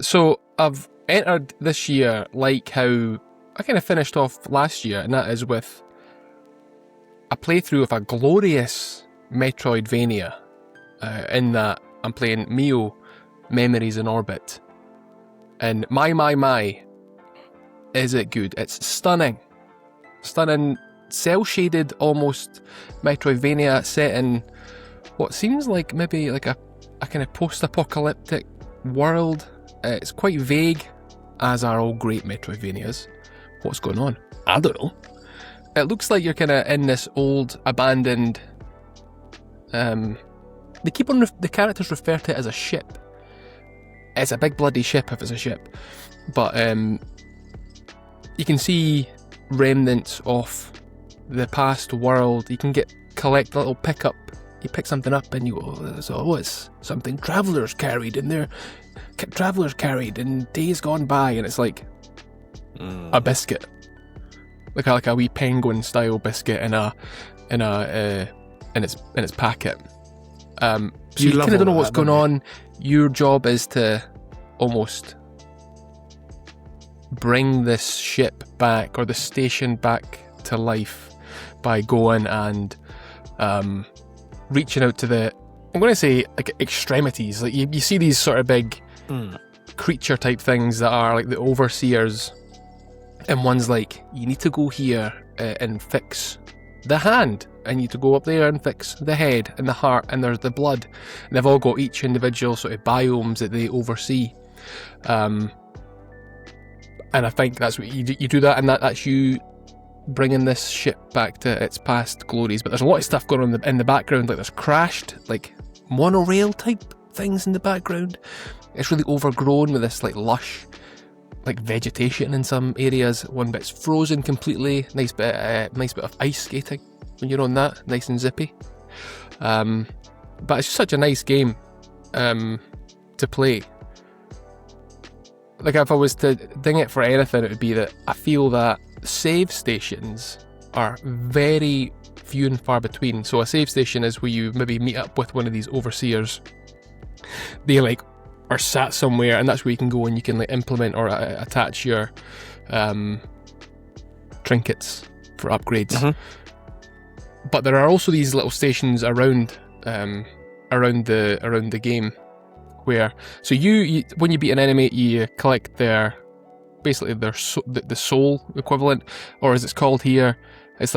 So I've entered this year like how I kind of finished off last year, and that is with a playthrough of a glorious Metroidvania. In that I'm playing Mio Memories in Orbit. And my, is it good? It's stunning. Stunning, cel-shaded almost Metroidvania set in what seems like maybe like a kind of post-apocalyptic world. It's quite vague, as are all great Metroidvanias. What's going on? I don't know. It looks like you're kind of in this old, abandoned... they keep on... the characters refer to it as a ship. It's a big bloody ship if it's a ship. But you can see remnants of the past world. You can collect a little pickup. You pick something up and you go, oh, it's something travellers carried in there. Travellers carried in days gone by, and it's like a biscuit, like a wee penguin style biscuit in its packet. So you kind of don't know what's going on. Your job is to almost bring this ship back, or the station back to life, by going and reaching out to the, I'm going to say, like, extremities. Like you see these sort of big creature type things that are like the overseers, and one's like, you need to go here and fix the hand, and you need to go up there and fix the head and the heart, and there's the blood, and they've all got each individual sort of biomes that they oversee, and I think that's what you do that, and that's you bringing this ship back to its past glories. But there's a lot of stuff going on in the background, like there's crashed like monorail type things in the background. It's really overgrown with this like lush like vegetation in some areas. One bit's frozen completely. Nice bit of ice skating when you're on that, nice and zippy. But it's just such a nice game to play. Like, if I was to ding it for anything, it would be that I feel that save stations are very few and far between. So a save station is where you maybe meet up with one of these overseers. They like are sat somewhere, and that's where you can go and you can like implement or attach your trinkets for upgrades. Mm-hmm. But there are also these little stations around the game where, so you when you beat an enemy, you collect their the soul equivalent, or as it's called here, it's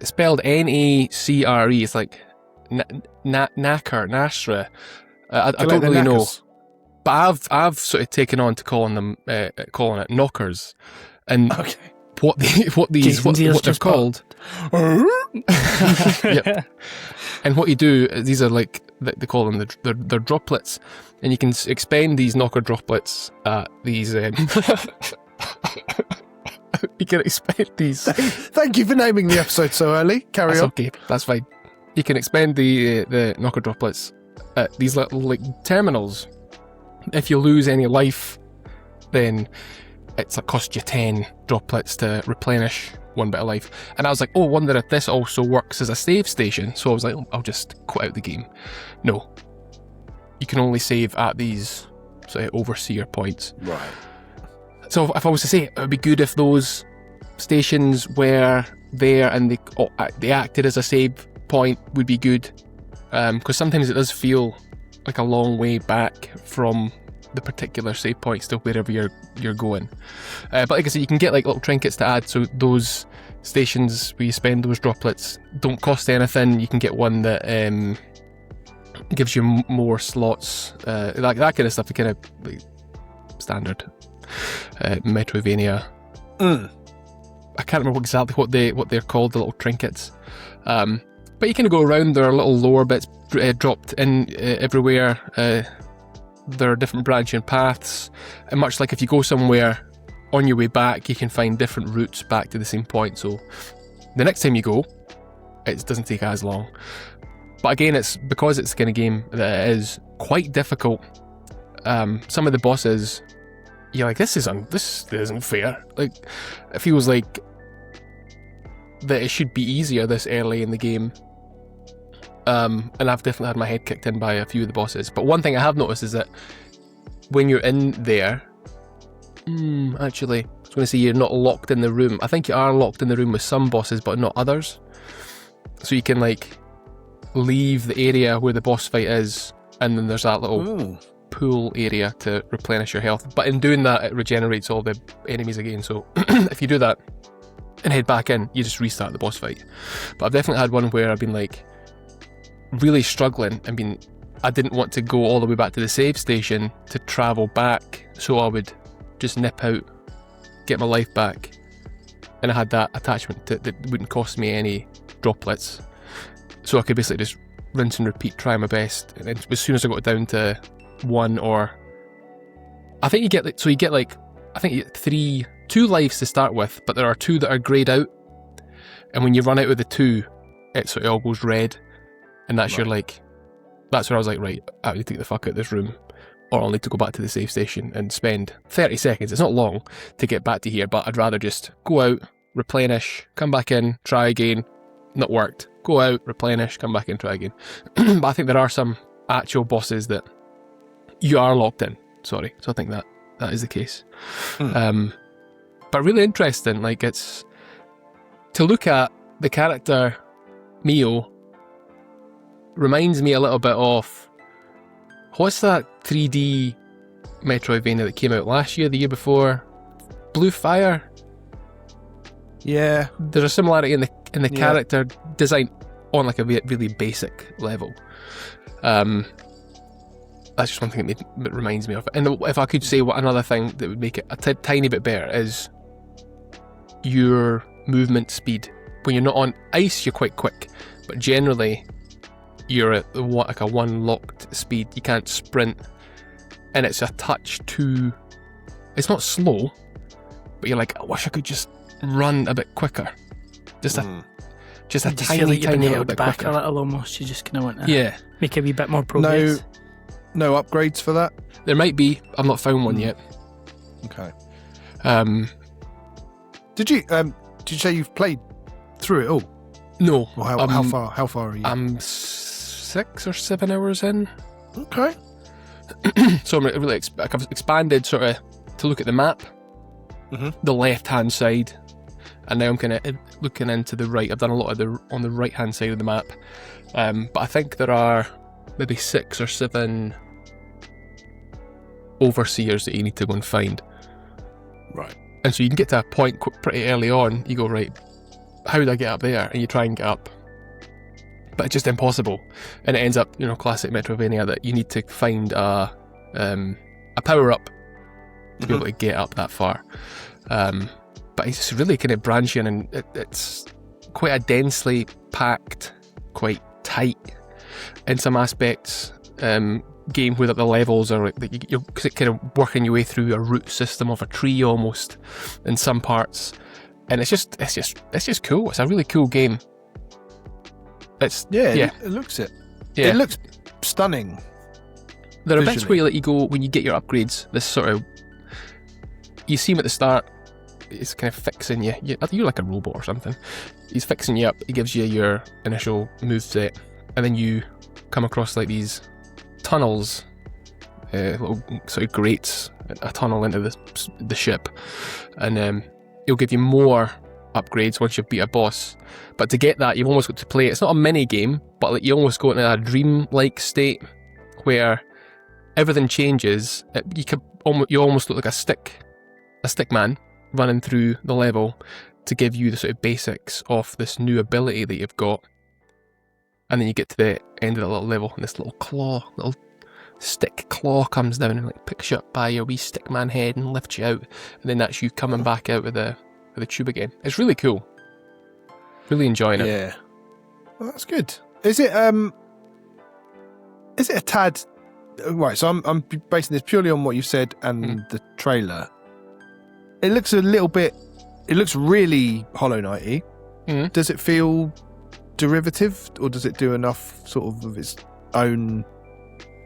spelled N-A-C-R-E. It's like Nasra. I don't really know. But I've sort of taken on to calling it knockers, and what they're called. Yep. And what you do is, these are like, they call them they're droplets, and you can expend these knocker droplets at these. You can expend these. Thank you for naming the episode so early. Carry on. Okay, that's fine. You can expend the knocker droplets at these little like terminals. If you lose any life, then it's like cost you 10 droplets to replenish one bit of life. And I was like, wonder if this also works as a save station. So I was like, I'll just quit out the game. No, you can only save at these sort of overseer points. Right. So if I was to say, it would be good if those stations were there and they acted as a save point, would be good. Because sometimes it does feel like a long way back from the particular save points to wherever you're going. But like I said, you can get like little trinkets to add, so those stations where you spend those droplets don't cost anything. You can get one that gives you more slots, like that kind of stuff. The kind of like standard Metroidvania. I can't remember exactly what they're called, the little trinkets. But you kind of go around. There are little lore bits dropped in everywhere. There are different branching paths, and much like if you go somewhere on your way back, you can find different routes back to the same point. So the next time you go, it doesn't take as long. But again, it's because it's the kind of game that it is quite difficult. Some of the bosses, you're like, this isn't fair. Like, it feels like that it should be easier this early in the game. And I've definitely had my head kicked in by a few of the bosses. But one thing I have noticed is that when you're in there, Actually, I was going to say you're not locked in the room. I think you are locked in the room with some bosses, but not others. So you can like leave the area where the boss fight is, and then there's that little pool area to replenish your health. But in doing that, it regenerates all the enemies again. So if you do that and head back in, you just restart the boss fight. But I've definitely had one where I've been like really struggling and I didn't want to go all the way back to the save station to travel back, so I would just nip out, get my life back, and I had that attachment that wouldn't cost me any droplets, so I could basically just rinse and repeat, try my best, and then as soon as I got down to one, or I think you get two lives to start with, but there are two that are greyed out, and when you run out of the two, it all goes red, and that's your like. That's where I was like, right, I have to take the fuck out of this room, or I'll need to go back to the save station and spend 30 seconds, it's not long, to get back to here, but I'd rather just go out, replenish, come back in, try again, not worked, go out, replenish, come back in, try again. But I think there are some actual bosses that you are locked in, so I think that is the case. But really interesting, like it's, to look at the character Mio, reminds me a little bit of, what's that 3D Metroidvania that came out last year, the year before? Blue Fire? Yeah. There's a similarity in the character design on like a really basic level. That's just one thing that reminds me of it. And if I could say another thing that would make it a tiny bit better is your movement speed. When you're not on ice, you're quite quick, but generally you're at like a one locked speed. You can't sprint, and it's a touch too. It's not slow, but you're like, I wish I could just run a bit quicker. Just a tiny little bit back quicker. A little almost. You just kind of want to make a wee bit more progress. No upgrades for that? There might be. I've not found one yet. Okay. Did you say you've played through it all? No. Or how far are you? I'm 6 or 7 hours in. Okay. So I'm really I've expanded sort of to look at the map, the left hand side, and now I'm kind of looking into the right. I've done a lot of on the right hand side of the map, but I think there are maybe 6 or 7 overseers that you need to go and find. Right. And so you can get to a point pretty early on. You go, right, how do I get up there? And you try and get up, but it's just impossible. And it ends up, classic Metroidvania, that you need to find a power up to be able to get up that far. But it's just really kind of branching, and it's quite a densely packed, quite tight in some aspects. Game where the levels are you're kind of working your way through a root system of a tree almost in some parts, and it's just cool. It's a really cool game. It looks it. Yeah. It looks stunning. There are bits where you go when you get your upgrades. This sort of, you see him at the start. It's kind of fixing you. You're like a robot or something. He's fixing you up. He gives you your initial moveset, and then you come across like these tunnels, little sort of grates, a tunnel into the ship, and he'll give you more upgrades once you've beat a boss. But to get that, you've almost got to play. It's not a mini game, but like you almost go into a dream-like state where everything changes. You almost look like a stick man running through the level to give you the sort of basics of this new ability that you've got. And then you get to the end of the little level, and this little stick claw comes down and like picks you up by your wee stick man head and lifts you out, and then that's you coming back out with the tube again. It's really cool. Really enjoying it. Yeah. Well, that's good. Is it a tad right? So I'm basing this purely on what you said and the trailer. It looks a little bit. It looks really Hollow Knight-y. Does it feel derivative, or does it do enough sort of its own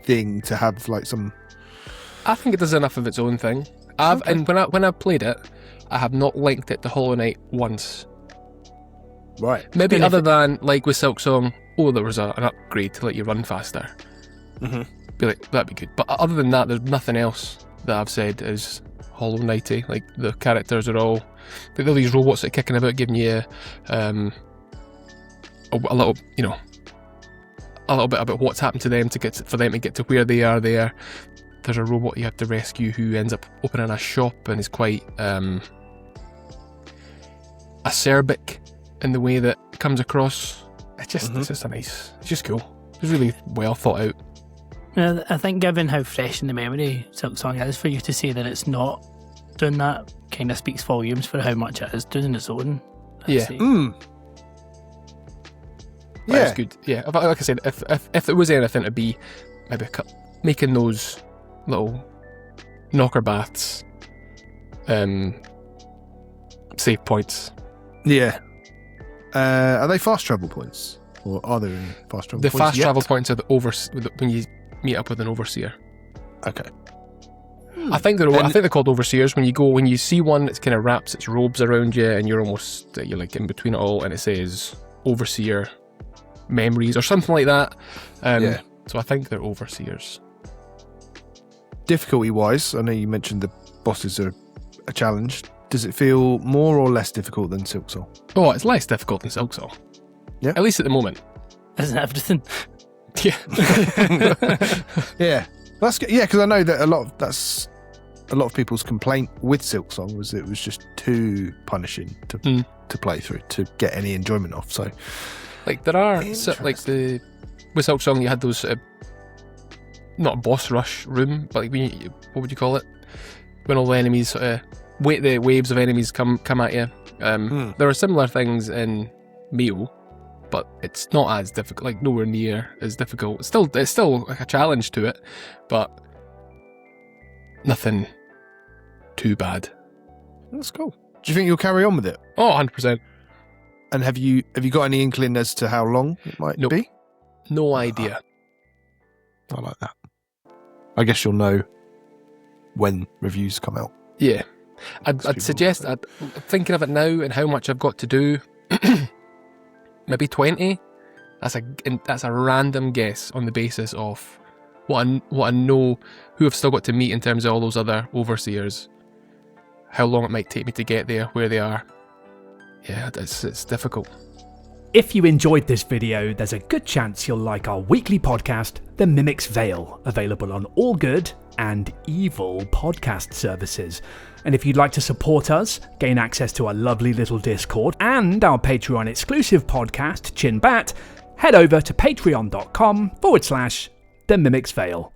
thing to have like some? I think it does enough of its own thing. And when I played it, I have not linked it to Hollow Knight once. Right. Maybe and other than like with Silksong, there was an upgrade to let you run faster. Be like, that'd be good. But other than that, there's nothing else that I've said is Hollow Knighty. Like the characters are all, they're these robots that are kicking about, giving you a little, a little bit about what's happened to them for them to get to where they are there. There's a robot you have to rescue who ends up opening a shop and is quite acerbic in the way that it comes across. It's just it's just cool. It's really well thought out. I think given how fresh in the memory Silksong is, for you to say that it's not doing that kind of speaks volumes for how much it is doing its own. Yeah. Yeah, it's good. Yeah, like I said, if there was anything to be, maybe making those little knocker baths save points. Yeah. Are they fast travel points, or are there any fast travel points? The fast travel points are when you meet up with an overseer. Okay. I think they're called overseers. When you see one that kind of wraps its robes around you, and you're like in between it all, and it says overseer memories or something like that. So I think they're overseers. Difficulty wise, I know you mentioned the bosses are a challenge. Does it feel more or less difficult than Silksong? Oh, it's less difficult than Silksong. Yeah. At least at the moment. Isn't everything? Yeah. Yeah. That's good. Yeah, because I know that a lot of people's complaint with Silksong was that it was just too punishing to play through, to get any enjoyment off. So, like there are with Silksong, you had those not a boss rush room, but like what would you call it? When all the enemies the waves of enemies come at you. There are similar things in Mio, but it's not as difficult, like nowhere near as difficult. It's still like a challenge to it, but nothing too bad. That's cool. Do you think you'll carry on with it? Oh, 100%. And have you got any inkling as to how long it might be? No idea. I like that. I guess you'll know when reviews come out. Yeah. I'd suggest, thinking of it now and how much I've got to do, maybe 20. That's a random guess on the basis of what I know, who I've still got to meet in terms of all those other overseers, how long it might take me to get there, where they are. Yeah, it's difficult. If you enjoyed this video, there's a good chance you'll like our weekly podcast, The Mimic's Veil, available on all good and evil podcast services. And if you'd like to support us, gain access to our lovely little Discord and our Patreon exclusive podcast, Chin Bat, head over to patreon.com/The Mimic's Veil.